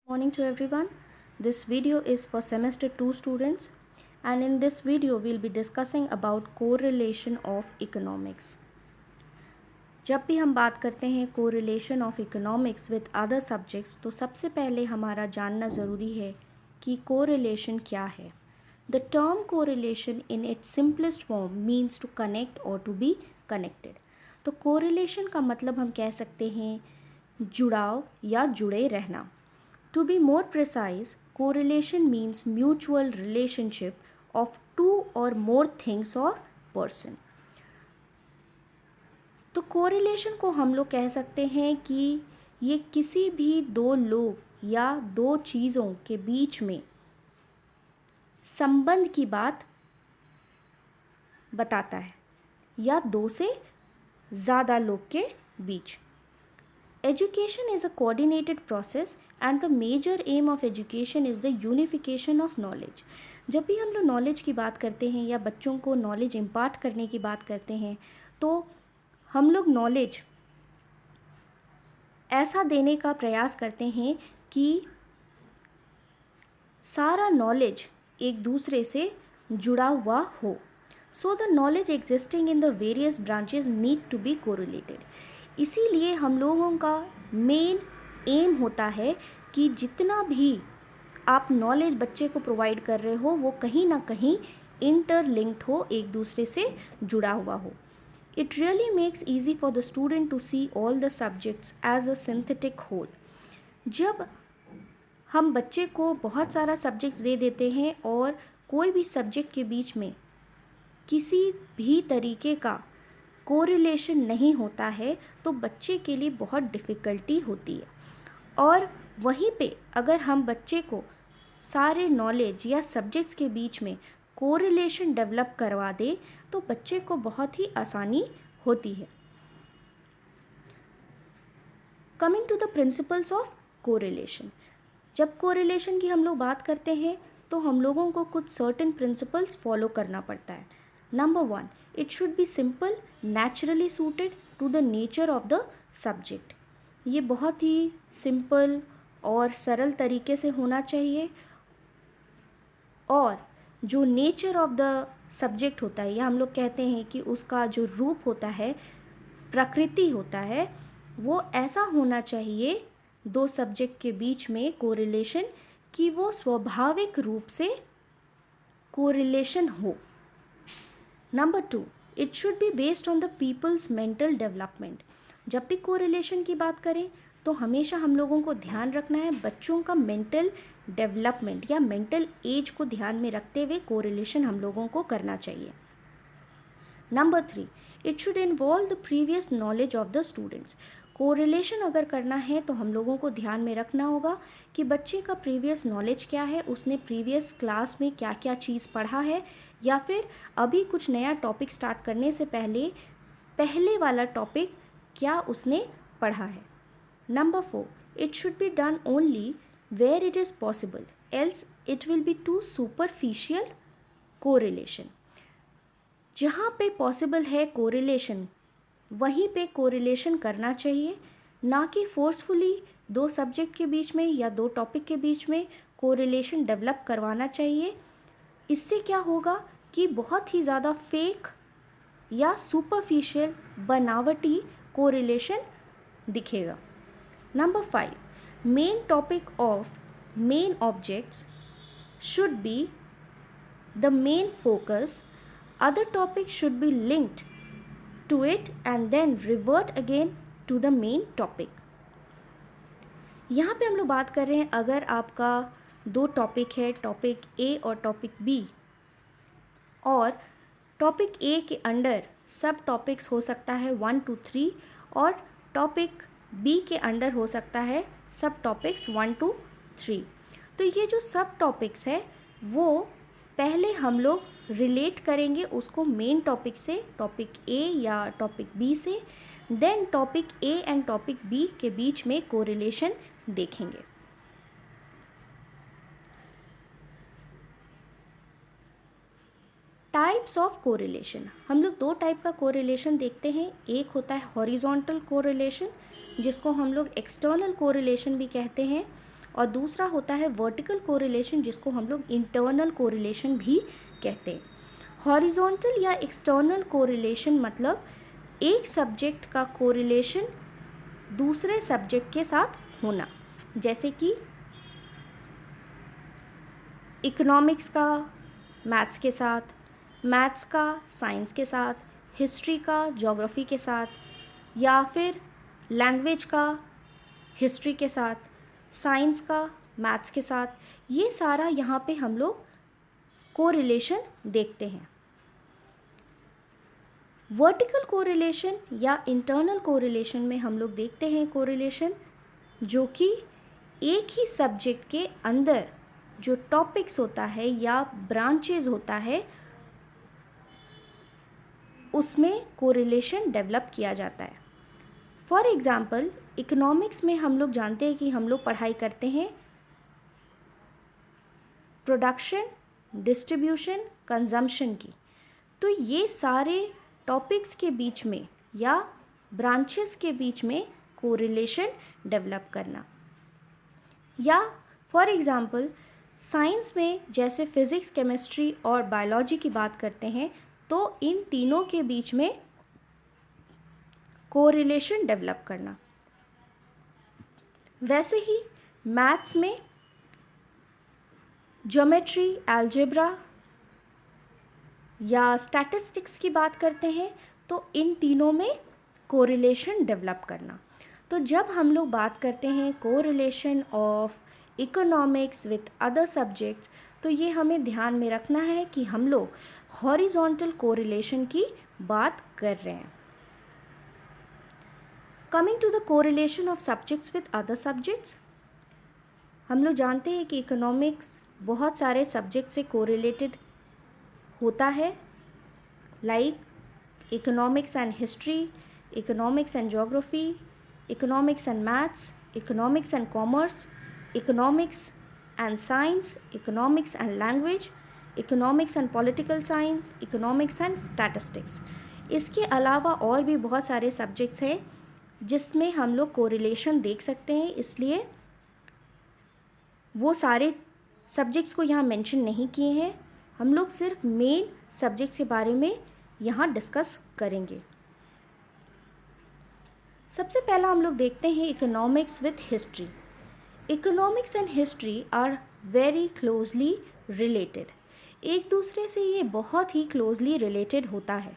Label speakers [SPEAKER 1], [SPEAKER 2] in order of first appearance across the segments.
[SPEAKER 1] Morning to everyone. This video is for semester 2 students, and in this video we'll be discussing about correlation of economics. जब भी हम बात करते हैं correlation of economics with other subjects तो सबसे पहले हमारा जानना ज़रूरी है कि correlation क्या है. The term correlation in its simplest form means to connect or to be connected. तो correlation का मतलब हम कह सकते हैं जुड़ाव या जुड़े रहना. To be more precise, correlation means mutual relationship of two or more things or person. तो correlation को हम लोग कह सकते हैं कि ये किसी भी दो लोग या दो चीज़ों के बीच में संबंध की बात बताता है या दो से ज़्यादा लोग के बीच. Education is a coordinated process and the major aim of education is the unification of knowledge. जब भी हम लोग नॉलेज की बात करते हैं या बच्चों को नॉलेज इम्पार्ट करने की बात करते हैं तो हम लोग नॉलेज ऐसा देने का प्रयास करते हैं कि सारा नॉलेज एक दूसरे से जुड़ा हुआ हो. So the knowledge existing in the various branches need to be correlated. इसीलिए हम लोगों का मेन एम होता है कि जितना भी आप नॉलेज बच्चे को प्रोवाइड कर रहे हो वो कहीं ना कहीं इंटरलिंक्ड हो, एक दूसरे से जुड़ा हुआ हो. It really makes easy for the student to see all the subjects as a synthetic whole. जब हम बच्चे को बहुत सारा सब्जेक्ट्स दे देते हैं और कोई भी सब्जेक्ट के बीच में किसी भी तरीके का कोरिलेशन नहीं होता है तो बच्चे के लिए बहुत डिफ़िकल्टी होती है. और वहीं पे अगर हम बच्चे को सारे नॉलेज या सब्जेक्ट्स के बीच में कोरिलेशन डेवलप करवा दें तो बच्चे को बहुत ही आसानी होती है. Coming to the principles of correlation. जब कोरिलेशन की हम लोग बात करते हैं तो हम लोगों को कुछ सर्टेन प्रिंसिपल्स फॉलो करना पड़ता है. Number 1, it should be simple, naturally suited to the nature of the subject. ये बहुत ही सिंपल और सरल तरीके से होना चाहिए और जो नेचर ऑफ द सब्जेक्ट होता है या हम लोग कहते हैं कि उसका जो रूप होता है, प्रकृति होता है, वो ऐसा होना चाहिए दो सब्जेक्ट के बीच में कोरिलेशन कि वो स्वाभाविक रूप से कोरिलेशन हो. Number 2, it should be based on the people's mental development. जब भी कोरिलेशन की बात करें तो हमेशा हम लोगों को ध्यान रखना है बच्चों का मेंटल डेवलपमेंट या मेंटल एज को ध्यान में रखते हुए कोरिलेशन हम लोगों को करना चाहिए. Number 3, it should involve the previous knowledge of the students. Correlation अगर करना है तो हम लोगों को ध्यान में रखना होगा कि बच्चे का प्रीवियस नॉलेज क्या है, उसने प्रीवियस क्लास में क्या क्या चीज़ पढ़ा है या फिर अभी कुछ नया टॉपिक स्टार्ट करने से पहले वाला टॉपिक क्या उसने पढ़ा है. Number 4, it should be done only where it is possible, else it will be too superficial correlation. जहाँ पे पॉसिबल है कोरिलेशन वहीं पे कोरिलेशन करना चाहिए, ना कि फोर्सफुली दो सब्जेक्ट के बीच में या दो टॉपिक के बीच में कोरिलेशन डेवलप करवाना चाहिए. इससे क्या होगा कि बहुत ही ज़्यादा फेक या सुपरफिशियल बनावटी कोरिलेशन दिखेगा. Number 5, main topic of main objects should be the main focus. Other topic should be linked to it and then revert again to the main topic. यहाँ पे हम लोग बात कर रहे हैं अगर आपका दो टॉपिक है, टॉपिक ए और टॉपिक बी, और टॉपिक ए के अंडर सब टॉपिक्स हो सकता है 1 to 3 और टॉपिक बी के अंडर हो सकता है सब टॉपिक्स 1 to 3. तो ये जो सब टॉपिक्स है वो पहले हम लोग रिलेट करेंगे उसको मेन टॉपिक से, टॉपिक ए या टॉपिक बी से, then topic A and topic B के बीच में कोरिलेशन देखेंगे. Types of correlation. हम लोग दो टाइप का कोरिलेशन देखते हैं. एक होता है हॉरिजॉन्टल कोरिलेशन जिसको हम लोग एक्सटर्नल कोरिलेशन भी कहते हैं और दूसरा होता है वर्टिकल कोरिलेशन, जिसको हम लोग इंटरनल कोरिलेशन भी कहते हैं। हॉरिजॉन्टल या एक्सटर्नल कोरिलेशन मतलब एक सब्जेक्ट का कोरिलेशन दूसरे सब्जेक्ट के साथ होना, जैसे कि इकोनॉमिक्स का मैथ्स के साथ, मैथ्स का साइंस के साथ, हिस्ट्री का ज्योग्राफी के साथ, या फिर लैंग्वेज का हिस्ट्री के साथ, साइंस का मैथ्स के साथ। ये सारा यहाँ पे हम लोग कोरिलेशन देखते हैं। वर्टिकल कोरिलेशन या इंटरनल कोरिलेशन में हम लोग देखते हैं कोरिलेशन जो कि एक ही सब्जेक्ट के अंदर जो टॉपिक्स होता है या ब्रांचेस होता है उसमें कोरिलेशन डेवलप किया जाता है। फॉर एग्ज़ाम्पल इकोनॉमिक्स में हम लोग जानते हैं कि हम लोग पढ़ाई करते हैं प्रोडक्शन, डिस्ट्रीब्यूशन, कंजम्पशन की। तो ये सारे टॉपिक्स के बीच में या ब्रांचेस के बीच में कोरिलेशन डेवलप करना। या फॉर एग्ज़ाम्पल साइंस में जैसे फिज़िक्स, केमिस्ट्री और बायोलॉजी की बात करते हैं तो इन तीनों के बीच में कोरिलेशन डेवलप करना। वैसे ही मैथ्स में ज्योमेट्री, अलजेब्रा या स्टैटिस्टिक्स की बात करते हैं तो इन तीनों में कोरिलेशन डेवलप करना। तो जब हम लोग बात करते हैं correlation of economics with other subjects, तो ये हमें ध्यान में रखना है कि हम लोग हॉरिजॉन्टल कोरिलेशन की बात कर रहे हैं। Coming to the correlation of subjects with other subjects, हम लोग जानते हैं कि इकोनॉमिक्स बहुत सारे सब्जेक्ट से कोरिलेटेड होता है, like economics and history, economics and geography, economics and maths, economics and commerce, economics and science, economics and language, economics and political science, economics and statistics. इसके अलावा और भी बहुत सारे सब्जेक्ट्स हैं जिसमें हम लोग कोरिलेशन देख सकते हैं, इसलिए वो सारे सब्जेक्ट्स को यहाँ मेंशन नहीं किए हैं। हम लोग सिर्फ मेन सब्जेक्ट्स के बारे में यहाँ डिस्कस करेंगे। सबसे पहला हम लोग देखते हैं economics with history. Economics and history are very closely related. एक दूसरे से ये बहुत ही क्लोजली रिलेटेड होता है।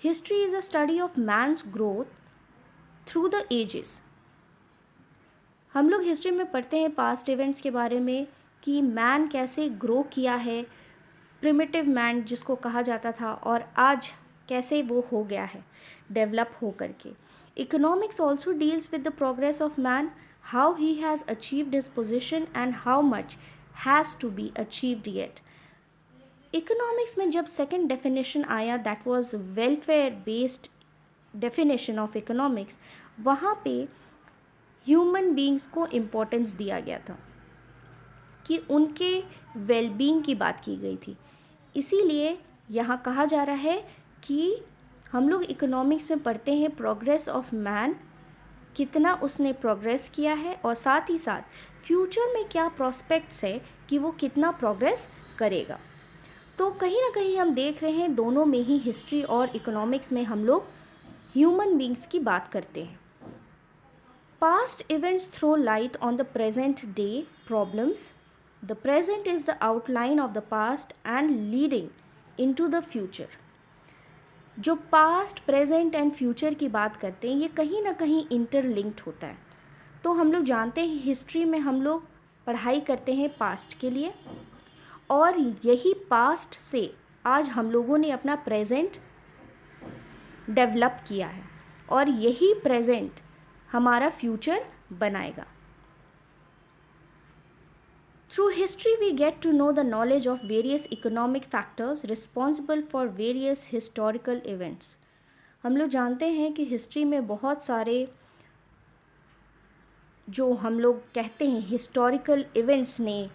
[SPEAKER 1] History is a study of man's growth through the ages. हम लोग हिस्ट्री में पढ़ते हैं पास्ट इवेंट्स के बारे में कि मैन कैसे ग्रो किया है, प्रिमिटिव मैन जिसको कहा जाता था, और आज कैसे वो हो गया है डेवलप हो करके। Economics also deals with the progress of man, how he has achieved his position and how much has to be achieved yet. Economics में जब second definition आया, that was welfare based definition of economics, वहाँ पे human beings को importance दिया गया था कि उनके well-being की बात की गई थी। इसीलिए यहाँ कहा जा रहा है कि हम लोग इकोनॉमिक्स में पढ़ते हैं प्रोग्रेस ऑफ मैन, कितना उसने प्रोग्रेस किया है, और साथ ही साथ फ्यूचर में क्या प्रॉस्पेक्ट्स है कि वो कितना प्रोग्रेस करेगा। तो कहीं ना कहीं हम देख रहे हैं दोनों में ही, हिस्ट्री और इकोनॉमिक्स में हम लोग ह्यूमन बींग्स की बात करते हैं। Past events throw light on the present day problems. The present is the outline of the past and leading into the future. जो पास्ट, प्रेजेंट एंड फ्यूचर की बात करते हैं ये कहीं ना कहीं इंटरलिंक्ड होता है। तो हम लोग जानते हैं हिस्ट्री में हम लोग पढ़ाई करते हैं पास्ट के लिए, और यही पास्ट से आज हम लोगों ने अपना प्रेजेंट डेवलप किया है, और यही प्रेजेंट हमारा फ्यूचर बनाएगा। Through history, we get to know the knowledge of various economic factors responsible for various historical events. हम लोग जानते हैं कि हिस्ट्री में बहुत सारे जो हम लोग कहते हैं हिस्टोरिकल इवेंट्स ने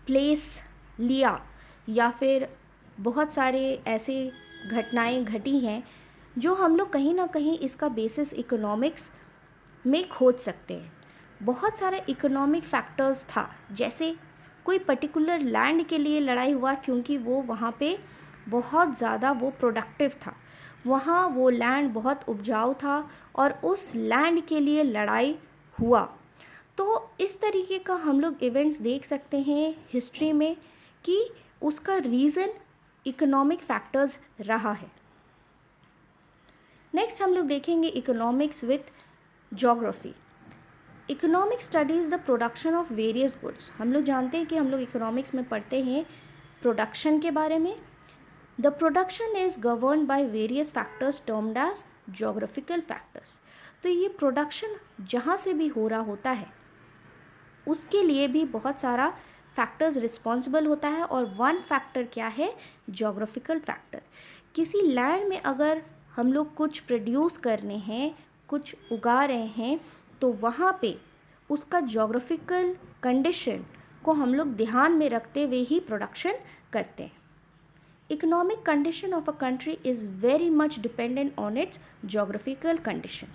[SPEAKER 1] प्लेस लिया, या फिर बहुत सारे ऐसे घटनाएं घटी हैं जो हम लोग कहीं ना कहीं इसका बेसिस इकोनॉमिक्स में खोज सकते हैं। बहुत सारे इकोनॉमिक फैक्टर्स था, जैसे कोई पर्टिकुलर लैंड के लिए लड़ाई हुआ क्योंकि वो वहाँ पे बहुत ज़्यादा वो प्रोडक्टिव था, वहाँ वो लैंड बहुत उपजाऊ था और उस लैंड के लिए लड़ाई हुआ। तो इस तरीके का हम लोग इवेंट्स देख सकते हैं हिस्ट्री में कि उसका रीज़न इकोनॉमिक फैक्टर्स रहा है। नेक्स्ट हम लोग देखेंगे economics with geography. Economic studies the production of various goods. हम लोग जानते हैं कि हम लोग इकोनॉमिक्स में पढ़ते हैं प्रोडक्शन के बारे में। The production is govern by various factors termed as geographical factors. तो ये प्रोडक्शन जहाँ से भी हो रहा होता है उसके लिए भी बहुत सारा फैक्टर्स रिस्पॉन्सिबल होता है, और वन फैक्टर क्या है? Geographical factor. किसी लैंड में अगर हम लोग कुछ प्रोड्यूस कर रहे हैं, कुछ उगा रहे हैं, तो वहाँ पे उसका ज्योग्राफिकल कंडीशन को हम लोग ध्यान में रखते हुए ही प्रोडक्शन करते हैं। Economic condition of a country is very much dependent on it's geographical condition.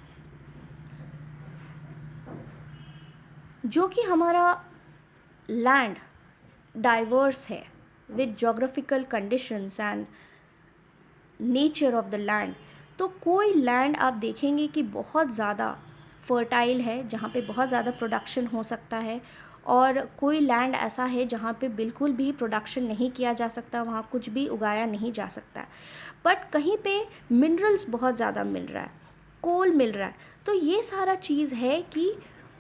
[SPEAKER 1] जो कि हमारा लैंड डाइवर्स है with geographical conditions and nature of the land. तो कोई लैंड आप देखेंगे कि बहुत ज़्यादा फर्टाइल है, जहाँ पे बहुत ज़्यादा प्रोडक्शन हो सकता है, और कोई लैंड ऐसा है जहाँ पे बिल्कुल भी प्रोडक्शन नहीं किया जा सकता, वहाँ कुछ भी उगाया नहीं जा सकता। बट कहीं पे मिनरल्स बहुत ज़्यादा मिल रहा है, कोल मिल रहा है। तो ये सारा चीज़ है कि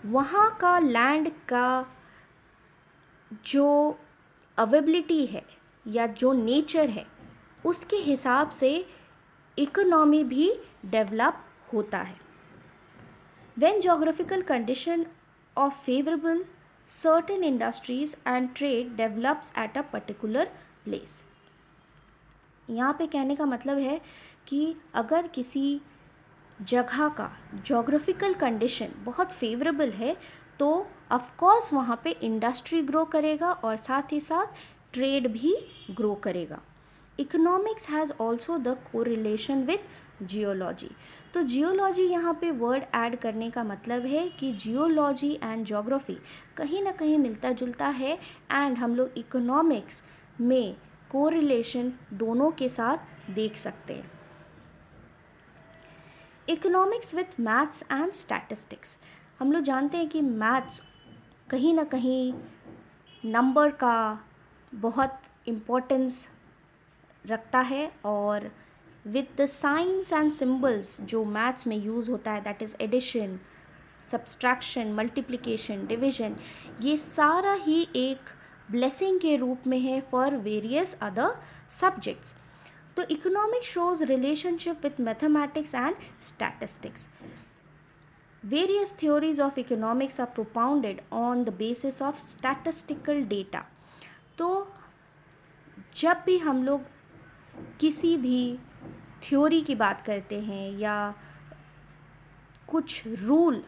[SPEAKER 1] वहाँ का लैंड का जो अवेबिलिटी है या जो नेचर है उसके हिसाब से इकोनॉमी भी डेवलप होता है। When geographical condition of favorable, certain industries and trade develops at a particular place। यहाँ पे कहने का मतलब है कि अगर किसी जगह का जोग्राफिकल कंडीशन बहुत फेवरेबल है तो ऑफकोर्स वहाँ पे इंडस्ट्री ग्रो करेगा और साथ ही साथ ट्रेड भी ग्रो करेगा। Economics has also the correlation with geology. तो जियोलॉजी यहाँ पे वर्ड ऐड करने का मतलब है कि जियोलॉजी एंड ज्योग्राफी कहीं ना कहीं मिलता जुलता है, एंड हम लोग इकोनॉमिक्स में कोरिलेशन दोनों के साथ देख सकते हैं। Economics with maths and statistics. हम लोग जानते हैं कि मैथ्स कहीं ना कहीं नंबर का बहुत इम्पोर्टेंस रखता है, और with the signs and symbols जो मैथ्स में यूज़ होता है, that is addition, subtraction, multiplication, division, ये सारा ही एक ब्लेसिंग के रूप में है फॉर वेरियस अदर सब्जेक्ट्स। तो economic shows relationship with mathematics and statistics. Various theories of economics are propounded on the basis of statistical data। तो जब भी हम लोग किसी भी थ्योरी की बात करते हैं या कुछ रूल,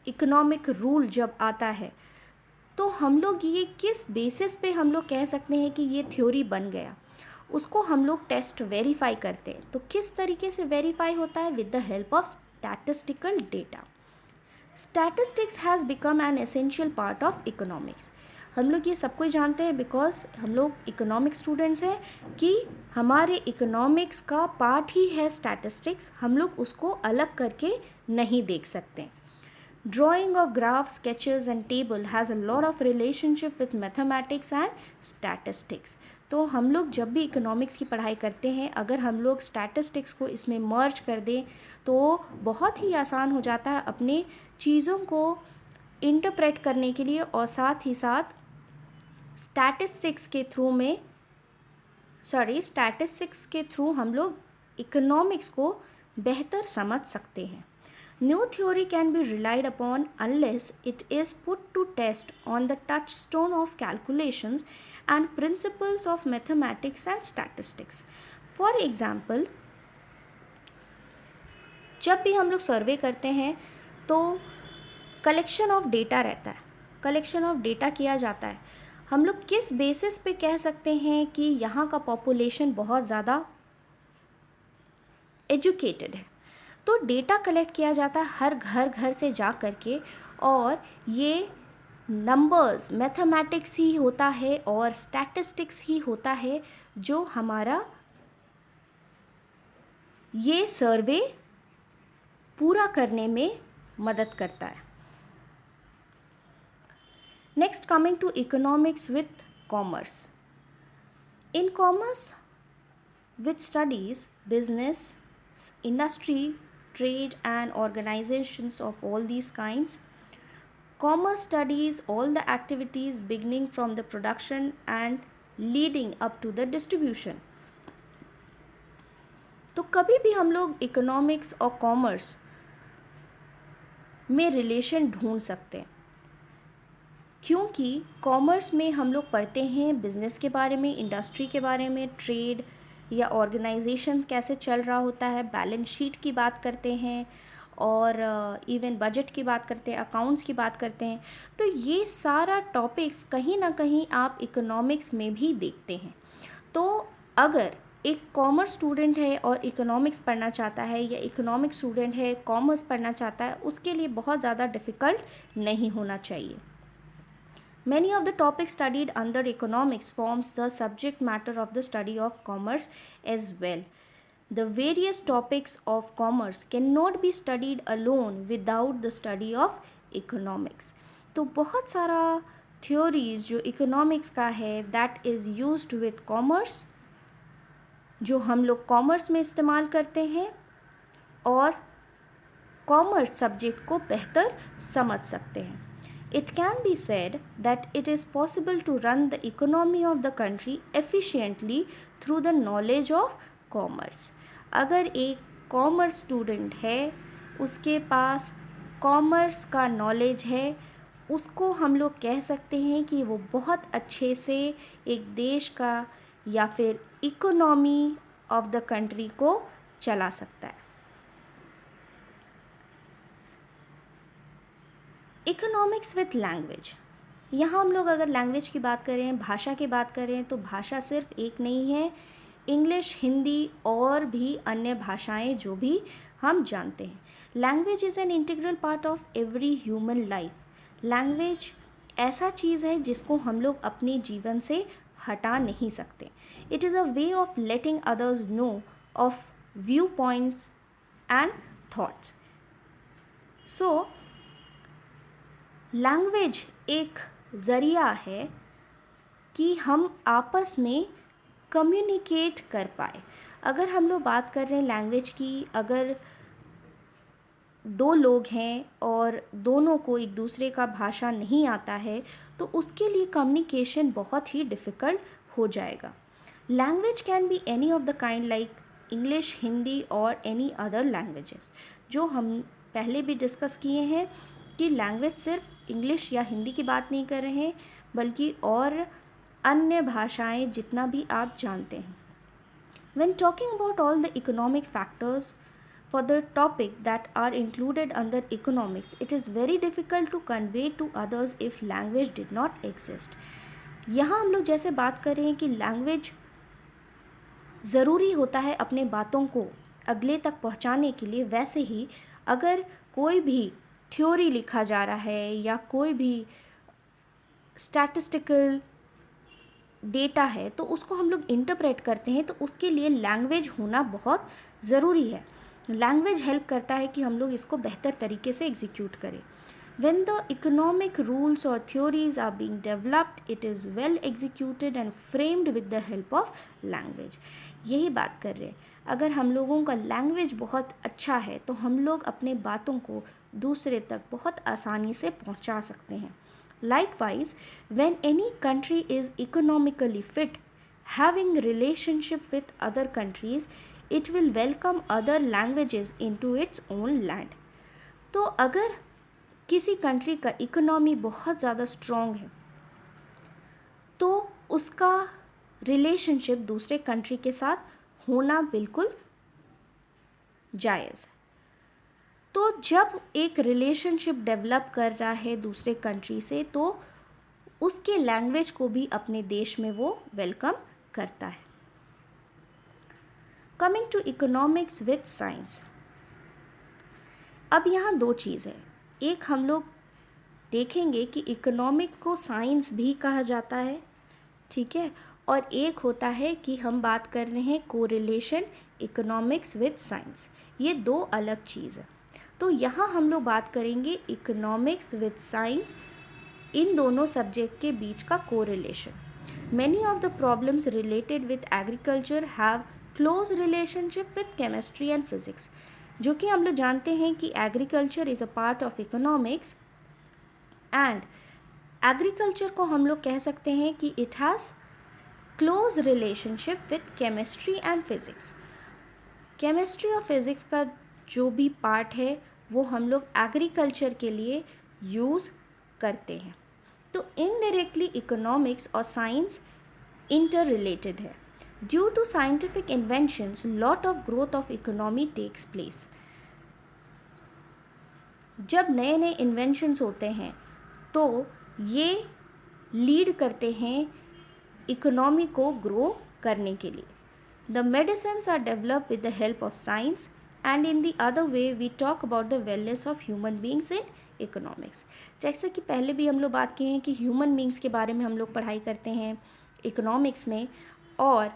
[SPEAKER 1] इकोनॉमिक रूल जब आता है, तो हम लोग ये किस बेसिस पे हम लोग कह सकते हैं कि ये थ्योरी बन गया, उसको हम लोग टेस्ट वेरीफाई करते हैं। तो किस तरीके से वेरीफाई होता है? With the help of statistical data। Statistics has become an essential part of economics। हम लोग ये सब कुछ जानते हैं बिकॉज हम लोग इकोनॉमिक्स स्टूडेंट्स हैं कि हमारे इकोनॉमिक्स का पार्ट ही है स्टैटिस्टिक्स, हम लोग उसको अलग करके नहीं देख सकते। Drawing of graphs, sketches and table has a lot of relationship with mathematics and statistics। तो हम लोग जब भी इकोनॉमिक्स की पढ़ाई करते हैं, अगर हम लोग स्टैटिस्टिक्स को इसमें मर्ज कर दें तो बहुत ही आसान हो जाता है अपने चीज़ों को इंटरप्रेट करने के लिए, और साथ ही साथ स्टैटिस्टिक्स के थ्रू हम लोग इकोनॉमिक्स को बेहतर समझ सकते हैं। No theory can be relied upon unless it is put to test on the touchstone of calculations and principles of mathematics and statistics। For example, जब भी हम लोग सर्वे करते हैं तो कलेक्शन ऑफ डेटा रहता है, कलेक्शन ऑफ डेटा किया जाता है। हम लोग किस बेसिस पे कह सकते हैं कि यहाँ का पॉपुलेशन बहुत ज़्यादा एजुकेटेड है। तो डेटा कलेक्ट किया जाता है हर घर घर से जा कर के, और ये नंबर्स मैथमेटिक्स ही होता है और स्टैटिस्टिक्स ही होता है जो हमारा ये सर्वे पूरा करने में मदद करता है। Next, coming to economics with commerce. In commerce which studies business, industry, trade and organizations of all these kinds. Commerce studies all the activities beginning from the production and leading up to the distribution. तो कभी भी हम लोग economics और commerce में relation ढूंढ सकते हैं, क्योंकि कॉमर्स में हम लोग पढ़ते हैं बिजनेस के बारे में, इंडस्ट्री के बारे में, ट्रेड या ऑर्गेनाइजेशन कैसे चल रहा होता है, बैलेंस शीट की बात करते हैं, और इवन बजट की बात करते हैं, अकाउंट्स की बात करते हैं। तो ये सारा टॉपिक्स कहीं ना कहीं आप इकोनॉमिक्स में भी देखते हैं। तो अगर एक कॉमर्स स्टूडेंट है और इकोनॉमिक्स पढ़ना चाहता है, या इकोनॉमिक्स स्टूडेंट है कॉमर्स पढ़ना चाहता है, उसके लिए बहुत ज़्यादा डिफ़िकल्ट नहीं होना चाहिए। Many of the topics studied under economics forms the subject matter of the study of commerce as well. The various topics of commerce cannot be studied alone without the study of economics. तो बहुत सारा theories जो economics का है that is used with commerce, जो हम लोग commerce में इस्तेमाल करते हैं और commerce subject को बेहतर समझ सकते हैं। It can be said that it is possible to run the economy of the country efficiently through the knowledge of commerce. अगर एक कॉमर्स स्टूडेंट है, उसके पास कॉमर्स का नॉलेज है, उसको हम लोग कह सकते हैं कि वो बहुत अच्छे से एक देश का या फिर इकोनॉमी ऑफ द कंट्री को चला सकता है। Economics with language. यहाँ हम लोग अगर लैंग्वेज की बात करें, भाषा की बात करें, तो भाषा सिर्फ एक नहीं है, इंग्लिश, हिंदी और भी अन्य भाषाएं जो भी हम जानते हैं। Language is an integral part of every human life. Language ऐसा चीज़ है जिसको हम लोग अपने जीवन से हटा नहीं सकते। It is a way of letting others know of view points and thoughts. So language एक ज़रिया है कि हम आपस में कम्युनिकेट कर पाए। अगर हम लोग बात कर रहे हैं लैंग्वेज की, अगर दो लोग हैं और दोनों को एक दूसरे का भाषा नहीं आता है, तो उसके लिए कम्युनिकेशन बहुत ही डिफ़िकल्ट हो जाएगा। Language can be any of the kind like English, Hindi और एनी अदर लैंग्वेजेस। जो हम पहले भी डिस्कस किए हैं कि लैंग्वेज सिर्फ इंग्लिश या हिंदी की बात नहीं कर रहे हैं, बल्कि और अन्य भाषाएं जितना भी आप जानते हैं। When talking about all the economic factors for the topic that are included under economics, it is very difficult to convey to others if language did not exist. यहाँ हम लोग जैसे बात कर रहे हैं कि लैंग्वेज ज़रूरी होता है अपने बातों को अगले तक पहुँचाने के लिए, वैसे ही अगर कोई भी थ्योरी लिखा जा रहा है या कोई भी स्टैटिस्टिकल डेटा है, तो उसको हम लोग इंटरप्रेट करते हैं, तो उसके लिए लैंग्वेज होना बहुत ज़रूरी है। लैंग्वेज हेल्प करता है कि हम लोग इसको बेहतर तरीके से एग्जीक्यूट करें। When the economic rules or theories are being developed, it is well executed and framed with the help of language. यही बात कर रहे हैं, अगर हम लोगों का लैंग्वेज बहुत अच्छा है तो हम लोग अपने बातों को दूसरे तक बहुत आसानी से पहुंचा सकते हैं। Likewise, when any country is economically fit, having relationship with other countries, it will welcome other languages into its own land. तो अगर किसी कंट्री का इकोनॉमी बहुत ज़्यादा स्ट्रॉन्ग है, तो उसका रिलेशनशिप दूसरे कंट्री के साथ होना बिल्कुल जायज़ है। तो जब एक रिलेशनशिप डेवलप कर रहा है दूसरे कंट्री से, तो उसके लैंग्वेज को भी अपने देश में वो वेलकम करता है। Coming to economics with science, अब यहाँ दो चीज़ है। एक हम लोग देखेंगे कि इकोनॉमिक्स को साइंस भी कहा जाता है, ठीक है, और एक होता है कि हम बात कर रहे हैं कोरिलेशन इकोनॉमिक्स विथ साइंस, ये दो अलग चीज़ है। तो यहाँ हम लोग बात करेंगे इकोनॉमिक्स विथ साइंस, इन दोनों सब्जेक्ट के बीच का correlation. Many of the problems related with agriculture have close relationship with chemistry and physics, जो कि हम लोग जानते हैं कि agriculture is a part of economics, and agriculture को हम लोग कह सकते हैं कि it has close relationship with chemistry and physics. Chemistry और फिज़िक्स का जो भी पार्ट है वो हम लोग एग्रीकल्चर के लिए यूज़ करते हैं। तो इनडायरेक्टली इकोनॉमिक्स और साइंस इंटर रिलेटेड है। Due to scientific inventions lot of growth of economy takes place. जब नए नए इन्वेंशंस होते हैं तो ये लीड करते हैं इकोनॉमी को ग्रो करने के लिए। The medicines are developed with the help of science, and in the other way we talk about the wellness of human beings in economics. जैसे कि पहले भी हम लोग बात किए हैं कि ह्यूमन बींग्स के बारे में हम लोग पढ़ाई करते हैं इकोनॉमिक्स में, और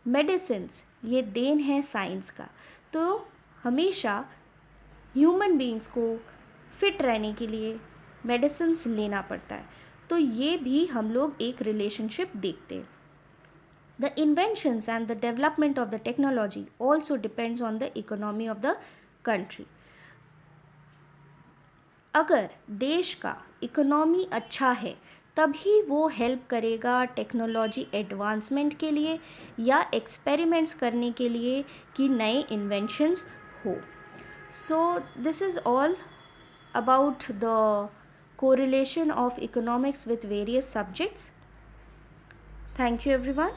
[SPEAKER 1] मेडिसिन्स ये देन है साइंस का। तो हमेशा ह्यूमन बींग्स को फिट रहने के लिए मेडिसिन्स लेना पड़ता है, तो ये भी हम लोग एक रिलेशनशिप देखते हैं। The inventions and the development of the technology also depends on the economy of the country. अगर देश का इकोनॉमी अच्छा है तभी वो हेल्प करेगा टेक्नोलॉजी एडवांसमेंट के लिए या एक्सपेरिमेंट्स करने के लिए कि नए इन्वेंशंस हो। So this is all about the correlation of economics with various subjects. Thank you everyone.